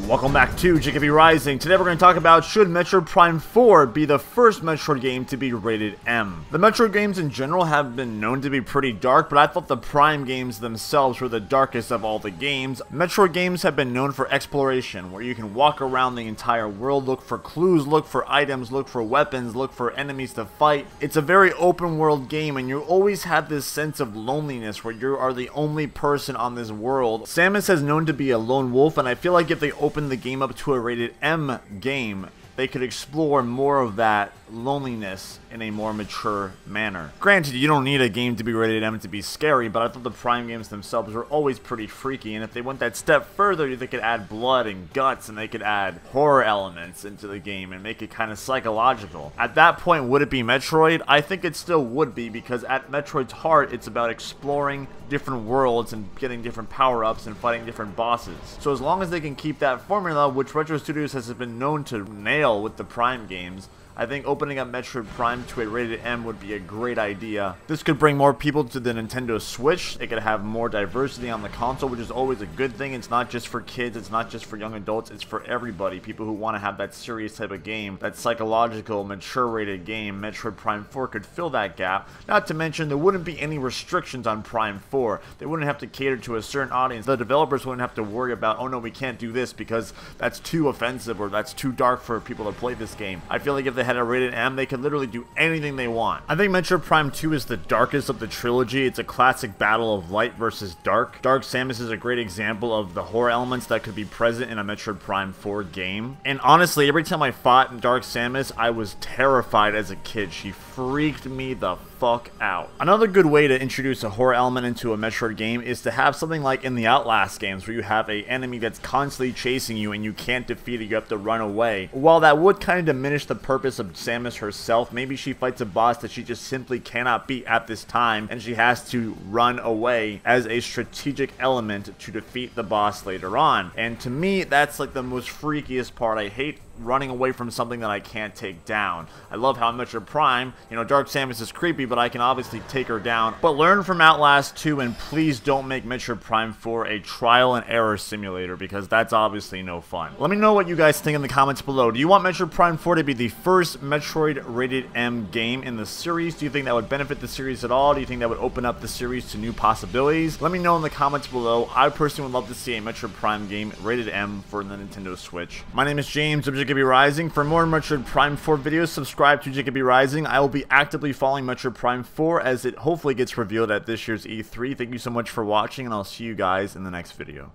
Welcome back to JKPRising. Today we're going to talk about should Metroid Prime 4 be the first Metroid game to be rated M. The Metroid games in general have been known to be pretty dark, but I thought the Prime games themselves were the darkest of all the games. Metroid games have been known for exploration, where you can walk around the entire world, look for clues, look for items, look for weapons, look for enemies to fight. It's a very open world game, and you always have this sense of loneliness where you are the only person on this world. Samus is known to be a lone wolf, and I feel like if they open the game up to a rated M game, they could explore more of that loneliness in a more mature manner. Granted, you don't need a game to be rated M to be scary, but I thought the Prime games themselves were always pretty freaky, and if they went that step further, they could add blood and guts, and they could add horror elements into the game and make it kind of psychological. At that point, would it be Metroid? I think it still would be, because at Metroid's heart, it's about exploring different worlds and getting different power-ups and fighting different bosses. So as long as they can keep that formula, which Retro Studios has been known to nail with the Prime games, I think opening up Metroid Prime to a rated M would be a great idea. This could bring more people to the Nintendo Switch. It could have more diversity on the console, which is always a good thing. It's not just for kids, it's not just for young adults, it's for everybody. People who want to have that serious type of game, that psychological, mature rated game. Metroid Prime 4 could fill that gap. Not to mention, there wouldn't be any restrictions on Prime 4. They wouldn't have to cater to a certain audience. The developers wouldn't have to worry about, oh no, we can't do this because that's too offensive or that's too dark for people to play this game. I feel like if they had a rated M, they could literally do anything they want. I think Metroid Prime 2 is the darkest of the trilogy. It's a classic battle of light versus dark. Dark Samus is a great example of the horror elements that could be present in a Metroid Prime 4 game. And honestly, every time I fought Dark Samus, I was terrified as a kid. She freaked me the fuck out. Another good way to introduce a horror element into a Metroid game is to have something like in the Outlast games, where you have an enemy that's constantly chasing you and you can't defeat it, you have to run away. While that would kind of diminish the purpose of Samus herself, maybe she fights a boss that she just simply cannot beat at this time, and she has to run away as a strategic element to defeat the boss later on. And to me, that's like the most freakiest part. I hate running away from something that I can't take down. I love how in Metroid Prime, you know, Dark Samus is creepy, but I can obviously take her down. But learn from Outlast 2, and please don't make Metroid Prime 4 a trial and error simulator, because that's obviously no fun. Let me know what you guys think in the comments below. Do you want Metroid Prime 4 to be the first Metroid rated M game in the series? Do you think that would benefit the series at all? Do you think that would open up the series to new possibilities? Let me know in the comments below. I personally would love to see a Metroid Prime game rated M for the Nintendo Switch. My name is James of JKPRising. For more Metroid Prime 4 videos, subscribe to JKPRising. I will be actively following Metroid Prime 4 as it hopefully gets revealed at this year's E3. Thank you so much for watching, and I'll see you guys in the next video.